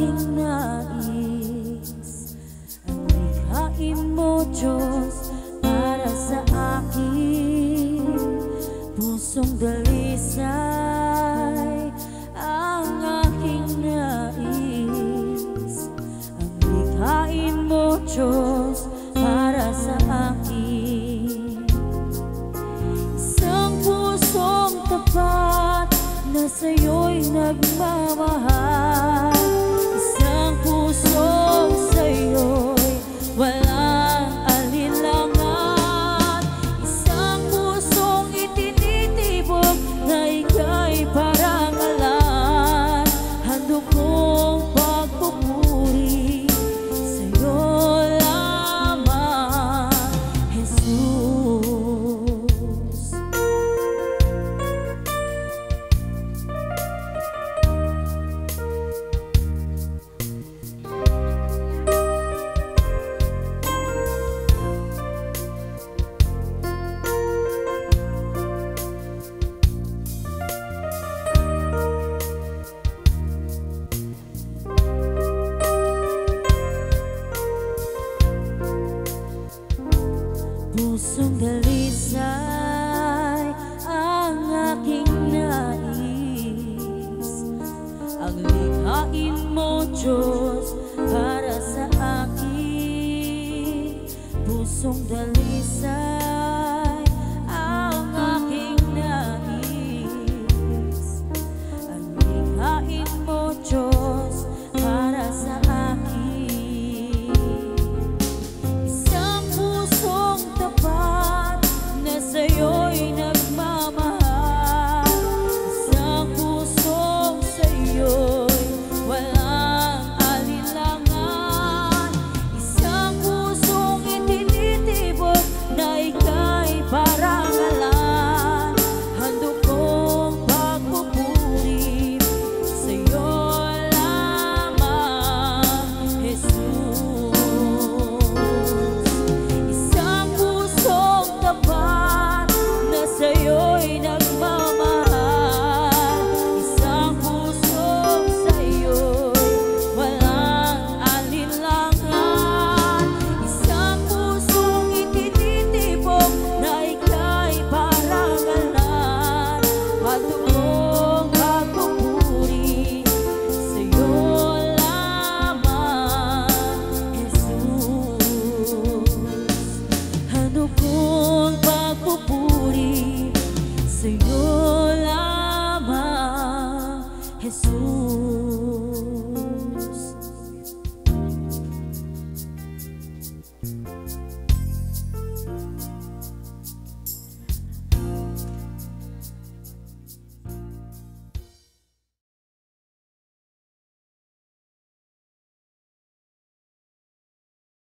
aking nais. Ang likhain mo, Diyos, para sa akin. Pusong dalisay ang aking nais. Ang likhain mo, Diyos, para sa akin. Isang pusong tapat na sa'yo'y nagmamahal. Isang pusong sa'yo'y walang alinlangan. Isang pusong itinitibok na ika'y parangalan. Handog kong pagpupuri sa'yo lamang, Jesus. Pusong dalisay ang aking nais. Ang likhain mo, Diyos, para sa akin. Pusong dalisay